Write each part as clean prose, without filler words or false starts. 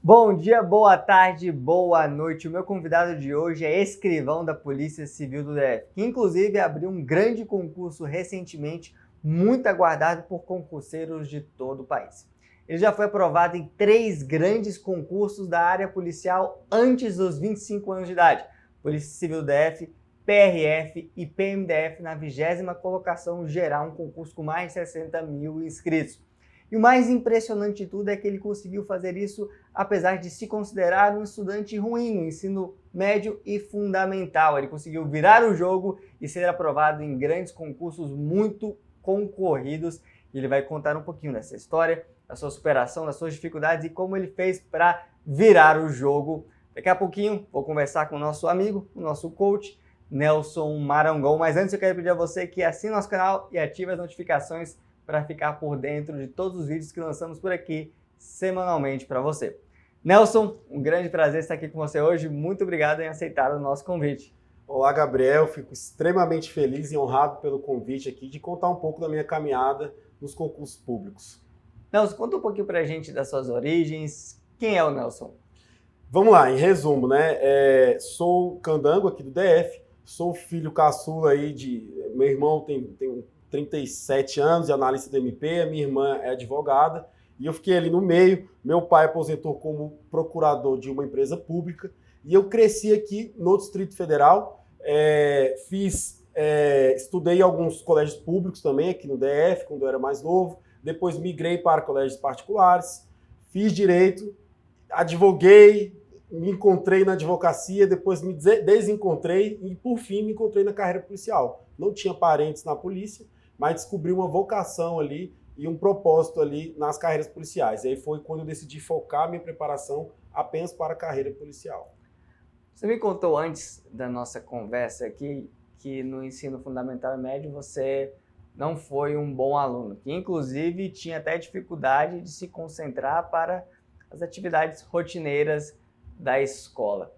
Bom dia, boa tarde, boa noite. O meu convidado de hoje é escrivão da Polícia Civil do DF, que inclusive abriu um grande concurso recentemente, muito aguardado por concurseiros de todo o país. Ele já foi aprovado em 3 grandes concursos da área policial antes dos 25 anos de idade. Polícia Civil do DF, PRF e PMDF na 20ª colocação geral, um concurso com mais de 60 mil inscritos. E o mais impressionante de tudo é que ele conseguiu fazer isso apesar de se considerar um estudante ruim no ensino médio e fundamental. Ele conseguiu virar o jogo e ser aprovado em grandes concursos muito concorridos. E ele vai contar um pouquinho dessa história, da sua superação, das suas dificuldades e como ele fez para virar o jogo. Daqui a pouquinho vou conversar com o nosso amigo, o nosso coach, Nelson Marangon. Mas antes eu quero pedir a você que assine nosso canal e ative as notificações para ficar por dentro de todos os vídeos que lançamos por aqui semanalmente para você. Nelson, um grande prazer estar aqui com você hoje. Muito obrigado em aceitar o nosso convite. Olá, Gabriel. Fico extremamente feliz e honrado pelo convite aqui de contar um pouco da minha caminhada nos concursos públicos. Nelson, conta um pouquinho para a gente das suas origens. Quem é o Nelson? Vamos lá, em resumo, né? Sou candango aqui do DF, sou filho caçula aí de... Meu irmão tem 37 anos, é analista do MP, a minha irmã é advogada, e eu fiquei ali no meio. Meu pai aposentou como procurador de uma empresa pública, e eu cresci aqui no Distrito Federal, estudei em alguns colégios públicos também, aqui no DF, quando eu era mais novo, depois migrei para colégios particulares, fiz direito, advoguei, me encontrei na advocacia, depois me desencontrei e, por fim, me encontrei na carreira policial. Não tinha parentes na polícia, mas descobri uma vocação ali e um propósito ali nas carreiras policiais. E aí foi quando eu decidi focar minha preparação apenas para a carreira policial. Você me contou antes da nossa conversa aqui que no ensino fundamental e médio você não foi um bom aluno, que inclusive tinha até dificuldade de se concentrar para as atividades rotineiras da escola.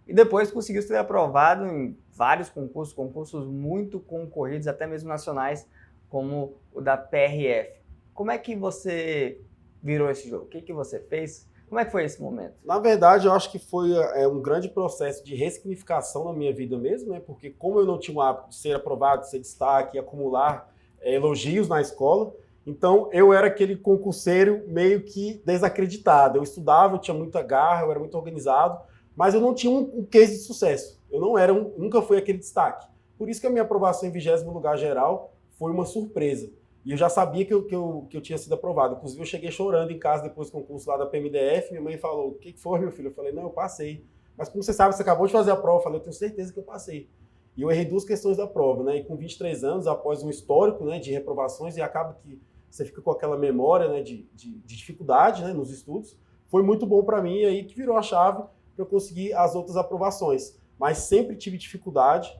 E depois conseguiu ser aprovado em vários concursos muito concorridos, até mesmo nacionais, como o da PRF. Como é que você virou esse jogo? O que você fez? Como é que foi esse momento? Na verdade, eu acho que foi um grande processo de ressignificação na minha vida mesmo, né? Porque como eu não tinha o hábito de ser aprovado, de ser destaque, acumular elogios na escola, então eu era aquele concurseiro meio que desacreditado. Eu estudava, eu tinha muita garra, eu era muito organizado, mas eu não tinha um case de sucesso. Eu não era nunca fui aquele destaque. Por isso que a minha aprovação em 20º lugar geral foi uma surpresa. E eu já sabia que eu tinha sido aprovado. Inclusive, eu cheguei chorando em casa depois do concurso lá da PMDF. Minha mãe falou: "O que foi, meu filho?" Eu falei: "Não, eu passei." "Mas como você sabe, você acabou de fazer a prova." Eu falei: "Eu tenho certeza que eu passei." E eu errei 2 questões da prova, né? E com 23 anos, após um histórico, né, de reprovações, e acaba que você fica com aquela memória, né, de dificuldade, né, nos estudos, foi muito bom para mim, e aí que virou a chave para eu conseguir as outras aprovações. Mas sempre tive dificuldade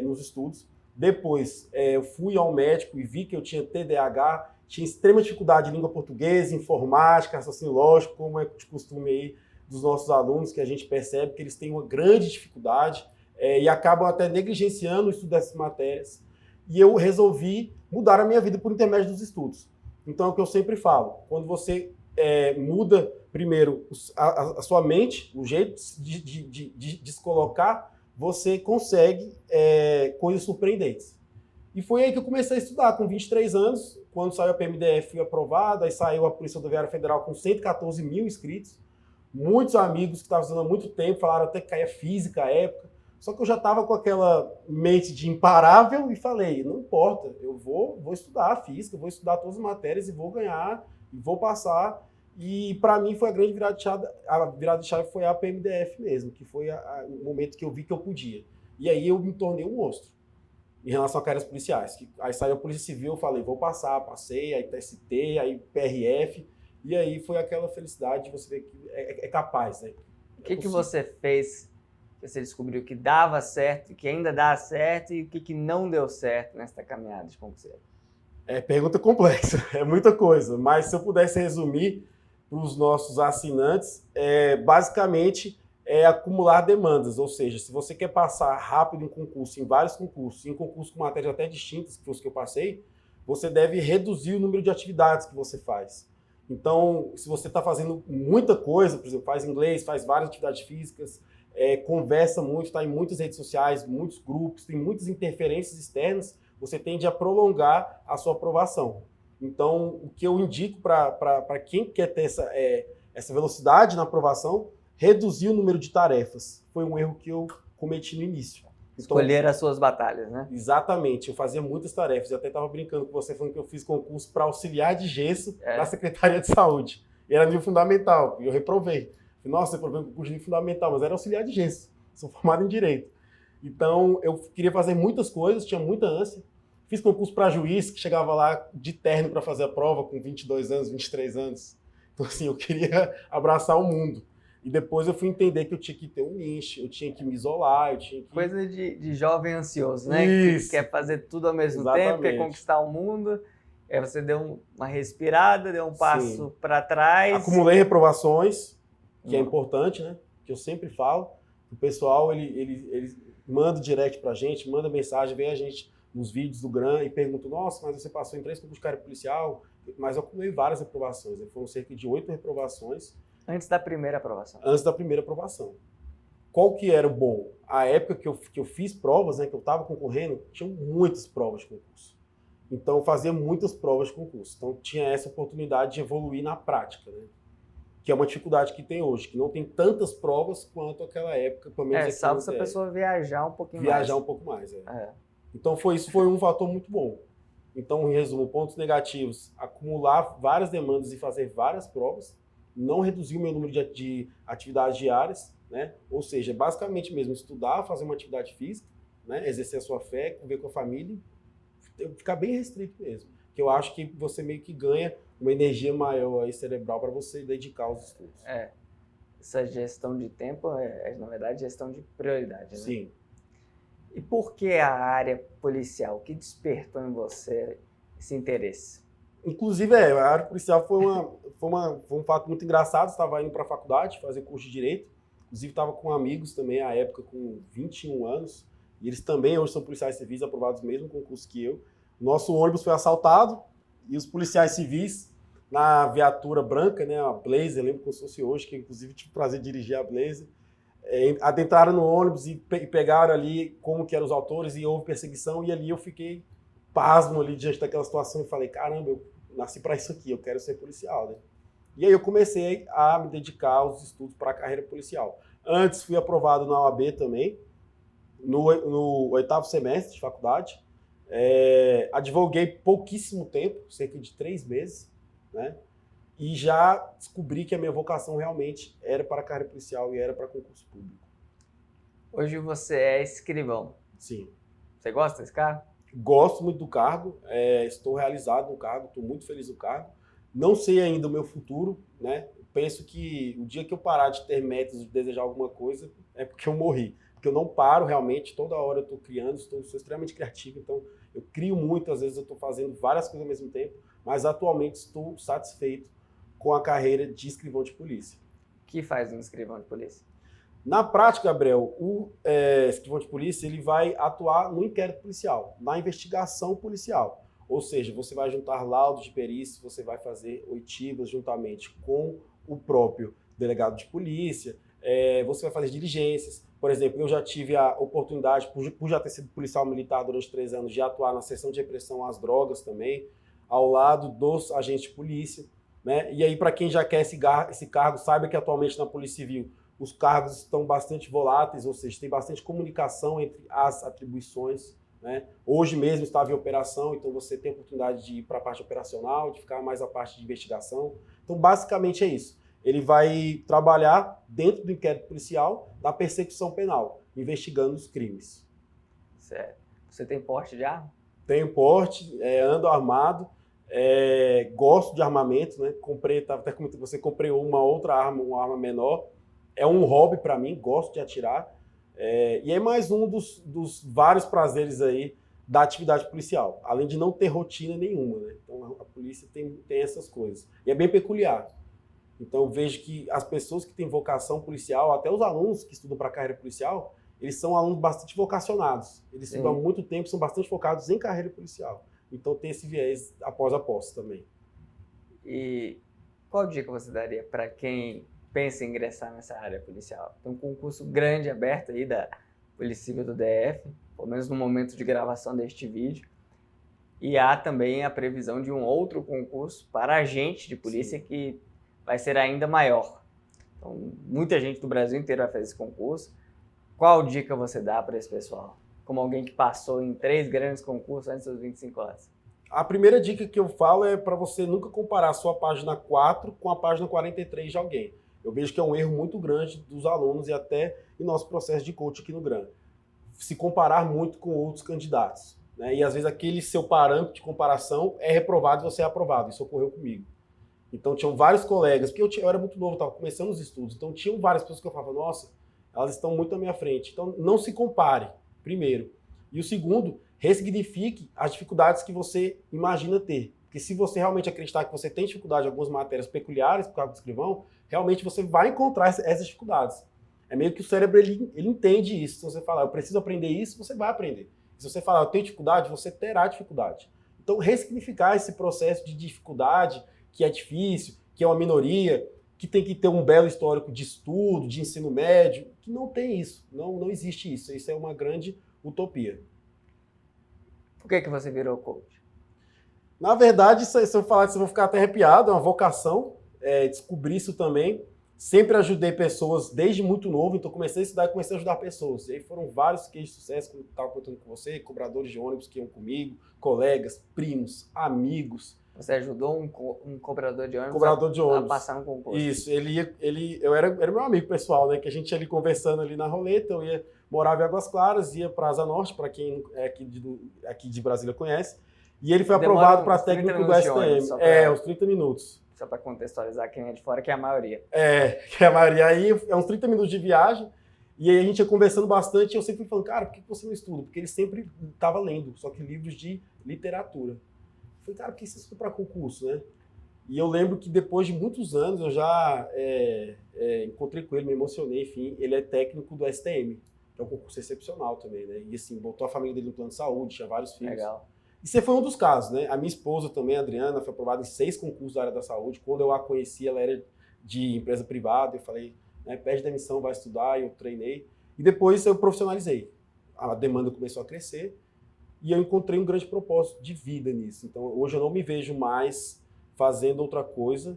nos estudos. Depois, eu fui ao médico e vi que eu tinha TDAH, tinha extrema dificuldade em língua portuguesa, informática, raciocínio lógico, como é de costume aí dos nossos alunos, que a gente percebe que eles têm uma grande dificuldade e acabam até negligenciando o estudo dessas matérias. E eu resolvi mudar a minha vida por intermédio dos estudos. Então, é o que eu sempre falo, quando você muda primeiro a sua mente, o jeito de se colocar, você consegue coisas surpreendentes. E foi aí que eu comecei a estudar, com 23 anos, quando saiu a PMDF, fui aprovado, aí saiu a Polícia Rodoviária Federal com 114 mil inscritos. Muitos amigos que estavam estudando há muito tempo falaram até que caía física à época, só que eu já estava com aquela mente de imparável e falei: não importa, eu vou estudar física, vou estudar todas as matérias e vou ganhar, e vou passar. E para mim foi a grande virada de chave. A virada de chave foi a PMDF mesmo, que foi o momento que eu vi que eu podia. E aí eu me tornei um monstro em relação a carreiras policiais. Aí saiu a Polícia Civil, eu falei: vou passar, passei, aí TST, aí PRF, e aí foi aquela felicidade de você ver que é capaz, né? O que você fez que você descobriu que dava certo, que ainda dá certo, e o que não deu certo nessa caminhada de concurseiro? Pergunta complexa, é muita coisa, mas se eu pudesse resumir para os nossos assinantes, basicamente acumular demandas, ou seja, se você quer passar rápido em concurso, em vários concursos, em concursos com matérias até distintas, que foi os que eu passei, você deve reduzir o número de atividades que você faz. Então, se você está fazendo muita coisa, por exemplo, faz inglês, faz várias atividades físicas, conversa muito, está em muitas redes sociais, muitos grupos, tem muitas interferências externas, você tende a prolongar a sua aprovação. Então, o que eu indico para quem quer ter essa velocidade na aprovação, reduzir o número de tarefas. Foi um erro que eu cometi no início. Então, escolher as suas batalhas, né? Exatamente, eu fazia muitas tarefas. Eu até estava brincando com você, falando que eu fiz concurso para auxiliar de gesso na Secretaria de Saúde. E era nível fundamental, e eu reprovei. Nossa, eu reprovei o concurso de nível fundamental, mas era auxiliar de gesso. Sou formado em Direito. Então, eu queria fazer muitas coisas, tinha muita ânsia. Fiz concurso para juiz, que chegava lá de terno para fazer a prova com 22 anos, 23 anos. Então, assim, eu queria abraçar o mundo. E depois eu fui entender que eu tinha que ter um nicho, eu tinha que me isolar, eu tinha que... Coisa de jovem ansioso, né? Isso. Que quer fazer tudo ao mesmo Exatamente. tempo, quer conquistar o mundo. Aí você deu uma respirada, deu um passo para trás. Acumulei reprovações, que é importante, né? Que eu sempre falo. O pessoal, ele manda direct pra gente, manda mensagem, vem a gente nos vídeos do GRAM e pergunta: nossa, mas você passou em 3 concursos de carreira policial? Mas eu acumulei várias reprovações, né? Foram cerca de 8 reprovações. Antes da primeira aprovação. Antes da primeira aprovação. Qual que era o bom? A época que eu fiz provas, né, que eu estava concorrendo, tinham muitas provas de concurso. Então, eu fazia muitas provas de concurso. Então, tinha essa oportunidade de evoluir na prática, né? Que é uma dificuldade que tem hoje, que não tem tantas provas quanto aquela época. Pelo menos salvo se a pessoa viajar um pouquinho mais. Viajar um pouco mais, Então, isso foi um fator muito bom. Então, em resumo, pontos negativos: acumular várias demandas e fazer várias provas, não reduzir o meu número de atividades diárias, né? Ou seja, basicamente mesmo estudar, fazer uma atividade física, né? Exercer a sua fé, conviver com a família, ficar bem restrito mesmo. Que eu acho que você meio que ganha uma energia maior aí cerebral para você dedicar aos estudos. Essa gestão de tempo na verdade, gestão de prioridade, né? Sim. E por que a área policial? O que despertou em você esse interesse? Inclusive, a área policial foi um fato muito engraçado. Estava indo para a faculdade fazer curso de Direito. Inclusive, estava com amigos também, à época, com 21 anos. E eles também hoje são policiais civis, aprovados no mesmo concurso que eu. Nosso ônibus foi assaltado e os policiais civis, na viatura branca, né, a Blazer, lembro como se fosse hoje, que inclusive tive o prazer de dirigir a Blazer, adentraram no ônibus e pegaram ali como que eram os autores e houve perseguição. E ali eu fiquei pasmo ali diante daquela situação e falei: caramba, eu nasci para isso aqui, eu quero ser policial, né? E aí eu comecei a me dedicar aos estudos para a carreira policial. Antes fui aprovado na OAB também, no 8º semestre de faculdade. Advoguei pouquíssimo tempo, cerca de 3 meses, né? E já descobri que a minha vocação realmente era para a carreira policial e era para concurso público. Hoje você é escrivão. Sim. Você gosta desse cargo? Gosto muito do cargo, estou realizado no cargo, estou muito feliz no cargo. Não sei ainda o meu futuro, né? Penso que o dia que eu parar de ter metas, de desejar alguma coisa, é porque eu morri. Porque eu não paro realmente, toda hora eu estou criando, sou extremamente criativo, então eu crio muito, às vezes eu estou fazendo várias coisas ao mesmo tempo, mas atualmente estou satisfeito com a carreira de escrivão de polícia. O que faz um escrivão de polícia? Na prática, Gabriel, o escrivão de polícia ele vai atuar no inquérito policial, na investigação policial. Ou seja, você vai juntar laudos de perícia, você vai fazer oitivas juntamente com o próprio delegado de polícia, você vai fazer diligências. Por exemplo, eu já tive a oportunidade, por já ter sido policial militar durante 3 anos, de atuar na seção de repressão às drogas também, ao lado dos agentes de polícia, né? E aí, para quem já quer esse cargo, saiba que atualmente na Polícia Civil os cargos estão bastante voláteis, ou seja, tem bastante comunicação entre as atribuições, né? Hoje mesmo estava em operação, então você tem a oportunidade de ir para a parte operacional, de ficar mais a parte de investigação. Então, basicamente é isso. Ele vai trabalhar dentro do inquérito policial da persecução penal, investigando os crimes. Certo. Você tem porte de arma? Tenho porte, ando armado, gosto de armamento, né? Estava até comentando, você comprei uma outra arma, uma arma menor. É um hobby para mim, gosto de atirar. E é mais um dos vários prazeres aí da atividade policial, além de não ter rotina nenhuma, né? Então a polícia tem essas coisas. E é bem peculiar. Então eu vejo que as pessoas que têm vocação policial, até os alunos que estudam para a carreira policial, eles são alunos bastante vocacionados. Eles estudam há muito tempo, são bastante focados em carreira policial. Então tem esse viés após a posse também. E Qual dica você daria para quem pensa em ingressar nessa área policial? Tem um concurso grande aberto aí da Polícia Civil do DF, pelo menos no momento de gravação deste vídeo. E há também a previsão de um outro concurso para agente de polícia que vai ser ainda maior. Então, muita gente do Brasil inteiro vai fazer esse concurso. Qual dica você dá para esse pessoal? Como alguém que passou em 3 grandes concursos antes dos 25 anos. A primeira dica que eu falo é para você nunca comparar a sua página 4 com a página 43 de alguém. Eu vejo que é um erro muito grande dos alunos e até em nosso processo de coach aqui no GRAN. Se comparar muito com outros candidatos, né? E às vezes aquele seu parâmetro de comparação é reprovado e você é aprovado. Isso ocorreu comigo. Então tinham vários colegas, porque eu era muito novo, estava começando os estudos, então tinham várias pessoas que eu falava, nossa, elas estão muito à minha frente. Então não se compare, primeiro. E o segundo, ressignifique as dificuldades que você imagina ter. Porque se você realmente acreditar que você tem dificuldade em algumas matérias peculiares por causa do escrivão, realmente você vai encontrar essas dificuldades. É meio que o cérebro ele entende isso. Se você falar, eu preciso aprender isso, você vai aprender. Se você falar, eu tenho dificuldade, você terá dificuldade. Então, ressignificar esse processo de dificuldade, que é difícil, que é uma minoria, que tem que ter um belo histórico de estudo, de ensino médio, que não tem isso. Não existe isso. Isso é uma grande utopia. Por que você virou coach? Na verdade, se eu falar disso, eu vou ficar até arrepiado, é uma vocação, descobri isso também. Sempre ajudei pessoas desde muito novo, então comecei a estudar e comecei a ajudar pessoas. E aí foram vários cases de sucesso, como eu estava contando com você, cobradores de ônibus que iam comigo, colegas, primos, amigos. Você ajudou um cobrador de ônibus, a passar um concurso? Isso, eu era meu amigo pessoal, né? Que a gente ia ali conversando ali na roleta, eu morava em Águas Claras, ia para Asa Norte, para quem é aqui de Brasília conhece, e ele foi aprovado para técnico do STM. Uns 30 minutos. Só para contextualizar quem é de fora, que é a maioria. Que é a maioria. Aí é uns 30 minutos de viagem, e aí a gente ia conversando bastante, e eu sempre fui falando, cara, por que você não estuda? Porque ele sempre estava lendo, só que livros de literatura. Eu falei, cara, por que você estuda para concurso, né? E eu lembro que depois de muitos anos, eu já encontrei com ele, me emocionei, enfim, ele é técnico do STM, que é um concurso excepcional também, né? E assim, botou a família dele no plano de saúde, tinha vários filhos. Legal. Isso foi um dos casos, né? A minha esposa também, a Adriana, foi aprovada em 6 concursos da área da saúde. Quando eu a conheci, ela era de empresa privada. Eu falei, né, pede demissão, vai estudar. Eu treinei. E depois eu profissionalizei. A demanda começou a crescer e eu encontrei um grande propósito de vida nisso. Então, hoje eu não me vejo mais fazendo outra coisa,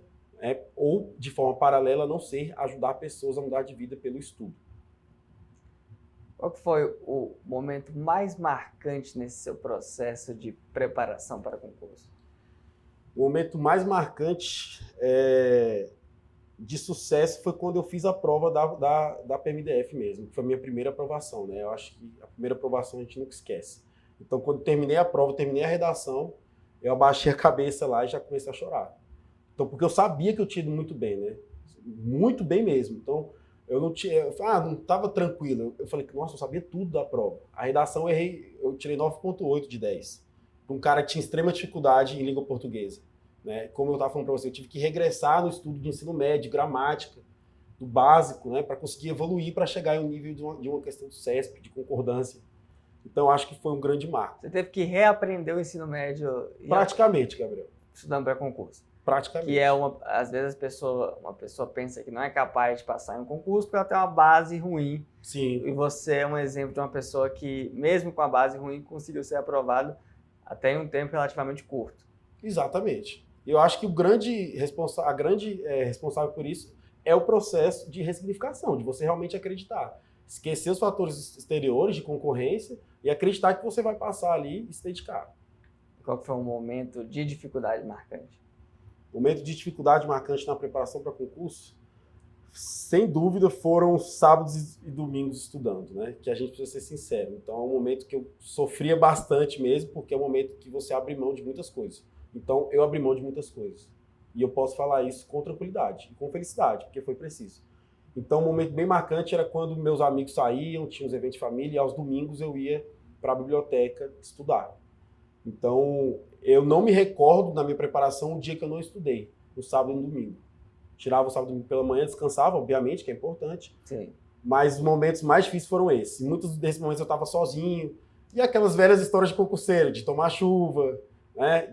ou de forma paralela, a não ser ajudar pessoas a mudar de vida pelo estudo. Qual que foi o momento mais marcante nesse seu processo de preparação para concurso? O momento mais marcante de sucesso foi quando eu fiz a prova da PMDF mesmo, que foi a minha primeira aprovação, né? Eu acho que a primeira aprovação a gente nunca esquece. Então, quando terminei a prova, terminei a redação, eu abaixei a cabeça lá e já comecei a chorar. Então, porque eu sabia que eu tinha ido muito bem, né? Muito bem mesmo. Então, eu não estava tranquilo. Eu falei que, nossa, eu sabia tudo da prova. A redação eu tirei 9,8 de 10. Um cara que tinha extrema dificuldade em língua portuguesa. Né? Como eu estava falando para você, eu tive que regressar no estudo de ensino médio, gramática, do básico, né? Para conseguir evoluir, para chegar em um nível de uma questão do CESP, de concordância. Então, acho que foi um grande marco. Você teve que reaprender o ensino médio? Praticamente, Gabriel. Estudando para concurso? Praticamente. Que às vezes uma pessoa pensa que não é capaz de passar em um concurso porque ela tem uma base ruim. Sim. E você é um exemplo de uma pessoa que, mesmo com a base ruim, conseguiu ser aprovado até em um tempo relativamente curto. Exatamente. Eu acho que a grande responsável por isso é o processo de ressignificação, de você realmente acreditar. Esquecer os fatores exteriores de concorrência e acreditar que você vai passar ali e se dedicar. Qual foi um momento de dificuldade marcante? Momento de dificuldade marcante na preparação para concurso? Sem dúvida foram sábados e domingos estudando, né? Que a gente precisa ser sincero. Então é um momento que eu sofria bastante mesmo, porque é um momento que você abre mão de muitas coisas. Então eu abri mão de muitas coisas. E eu posso falar isso com tranquilidade e com felicidade, porque foi preciso. Então um momento bem marcante era quando meus amigos saíam, tinha os eventos de família, e aos domingos eu ia para a biblioteca estudar. Então eu não me recordo na minha preparação o dia que eu não estudei, no sábado e no domingo. Tirava o sábado e domingo pela manhã, descansava, obviamente, que é importante. Sim. Mas os momentos mais difíceis foram esses. Em muitos desses momentos eu estava sozinho. E aquelas velhas histórias de concurseiro, de tomar chuva, né?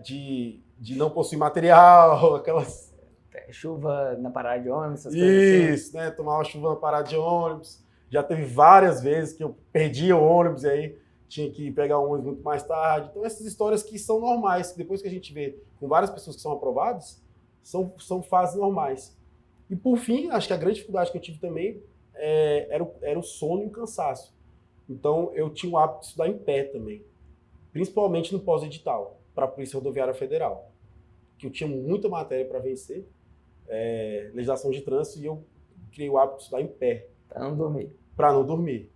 de não possuir material, aquelas... chuva na parada de ônibus, essas coisas assim? Isso, né? Tomava chuva na parada de ônibus. Já teve várias vezes que eu perdia o ônibus e aí tinha que pegar o ônibus muito mais tarde. Então, essas histórias que são normais, que depois que a gente vê com várias pessoas que são aprovadas, são fases normais. E, por fim, acho que a grande dificuldade que eu tive também era o sono e o cansaço. Então, eu tinha o hábito de estudar em pé também, principalmente no pós-edital, para a Polícia Rodoviária Federal, que eu tinha muita matéria para vencer, legislação de trânsito, e eu criei o hábito de estudar em pé. Para não dormir. Para não dormir.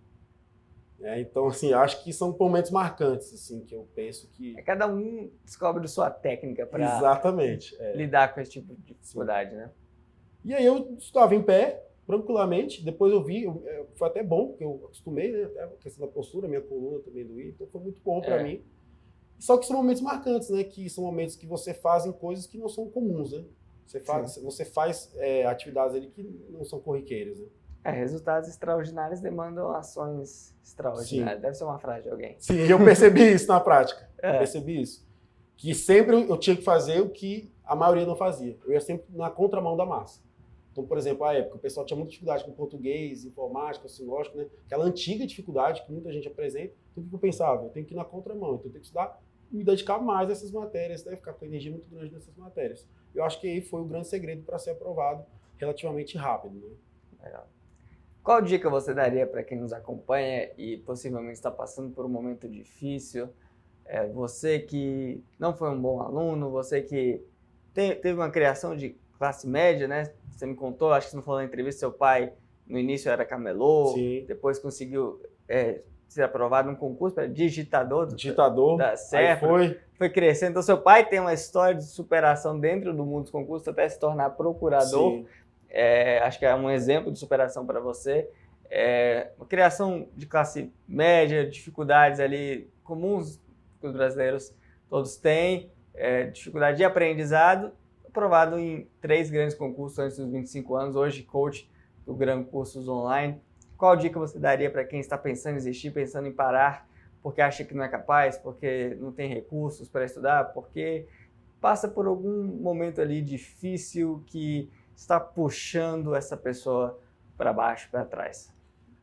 Então, assim, acho que são momentos marcantes, assim, que eu penso que... Cada um descobre sua técnica para Exatamente. lidar com esse tipo de dificuldade, né? E aí eu estudava em pé, tranquilamente, depois eu vi, foi até bom, porque eu acostumei, né, até a questão da postura, minha coluna também doía, então foi muito bom para mim. Só que são momentos marcantes, né, que são momentos que você faz em coisas que não são comuns, né? Você faz atividades ali que não são corriqueiras, né? Resultados extraordinários demandam ações extraordinárias. Sim. Deve ser uma frase de alguém. Sim, eu percebi isso na prática. Percebi isso. Que sempre eu tinha que fazer o que a maioria não fazia. Eu ia sempre na contramão da massa. Então, por exemplo, à época, o pessoal tinha muita dificuldade com português, informática, sinótico, né? Aquela antiga dificuldade que muita gente apresenta. Então, o que eu pensava? Eu tenho que ir na contramão. Então, eu tenho que estudar e me dedicar mais a essas matérias, né? Ficar com energia muito grande nessas matérias. Eu acho que aí foi o grande segredo para ser aprovado relativamente rápido, né? Legal. Qual dica você daria para quem nos acompanha e possivelmente está passando por um momento difícil? Você que não foi um bom aluno, você que teve uma criação de classe média, né? Você me contou, acho que você não falou na entrevista, seu pai no início era camelô, Sim. Depois conseguiu ser aprovado num concurso para digitador da aí foi crescendo. Então, seu pai tem uma história de superação dentro do mundo dos concursos até se tornar procurador. Sim. Acho que é um exemplo de superação para você. Uma criação de classe média, dificuldades ali comuns que os brasileiros todos têm, dificuldade de aprendizado, aprovado em 3 grandes concursos antes dos 25 anos, hoje coach do Gran Cursos Online. Qual dica você daria para quem está pensando em desistir, pensando em parar, porque acha que não é capaz, porque não tem recursos para estudar, porque passa por algum momento ali difícil que está puxando essa pessoa para baixo, para trás?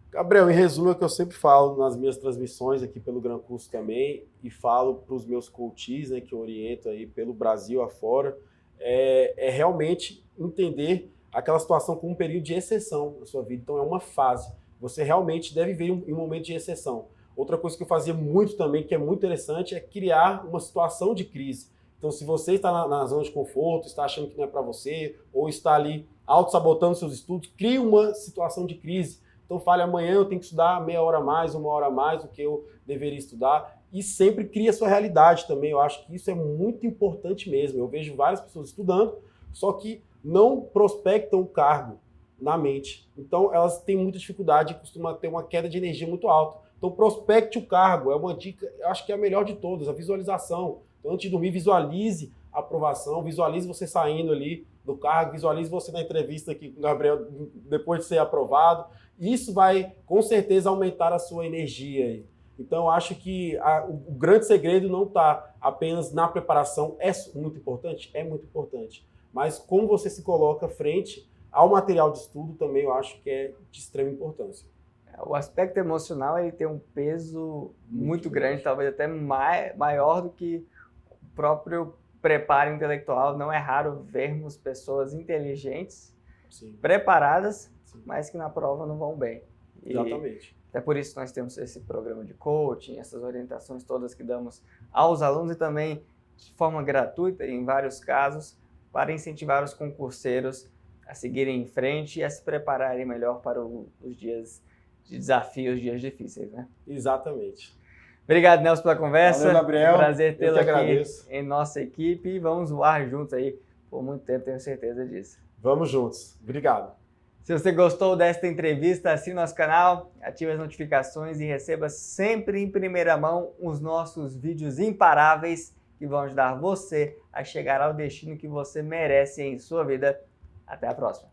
Gabriel, em resumo, é o que eu sempre falo nas minhas transmissões aqui pelo Gran Curso também, e falo para os meus coaches, né, que eu oriento aí pelo Brasil afora, é realmente entender aquela situação como um período de exceção na sua vida. Então é uma fase. Você realmente deve ver um momento de exceção. Outra coisa que eu fazia muito também, que é muito interessante, é criar uma situação de crise. Então, se você está na zona de conforto, está achando que não é para você, ou está ali auto-sabotando seus estudos, crie uma situação de crise. Então, fale, amanhã eu tenho que estudar meia hora a mais, 1 hora a mais do que eu deveria estudar. E sempre crie a sua realidade também. Eu acho que isso é muito importante mesmo. Eu vejo várias pessoas estudando, só que não prospectam o cargo na mente. Então, elas têm muita dificuldade e costumam ter uma queda de energia muito alta. Então, prospecte o cargo. É uma dica, eu acho que é a melhor de todas, a visualização. Então, antes de dormir, visualize a aprovação, visualize você saindo ali do cargo, visualize você na entrevista aqui com o Gabriel depois de ser aprovado. Isso vai, com certeza, aumentar a sua energia aí. Então, eu acho que o grande segredo não está apenas na preparação. É muito importante? É muito importante. Mas como você se coloca frente ao material de estudo também, eu acho que é de extrema importância. O aspecto emocional ele tem um peso muito grande, talvez até maior do que o próprio preparo intelectual. Não é raro vermos pessoas inteligentes, Sim. preparadas, Sim. mas que na prova não vão bem. Exatamente. Até por isso nós temos esse programa de coaching, essas orientações todas que damos aos alunos e também de forma gratuita, em vários casos, para incentivar os concurseiros a seguirem em frente e a se prepararem melhor para os dias de desafio, os dias difíceis, né? Exatamente. Obrigado, Nelson, pela conversa. Valeu, Gabriel. Prazer tê-lo aqui agradeço. em nossa equipe e vamos voar juntos aí por muito tempo, tenho certeza disso. Vamos juntos. Obrigado. Se você gostou desta entrevista, assine nosso canal, ative as notificações e receba sempre em primeira mão os nossos vídeos imparáveis que vão ajudar você a chegar ao destino que você merece em sua vida. Até a próxima!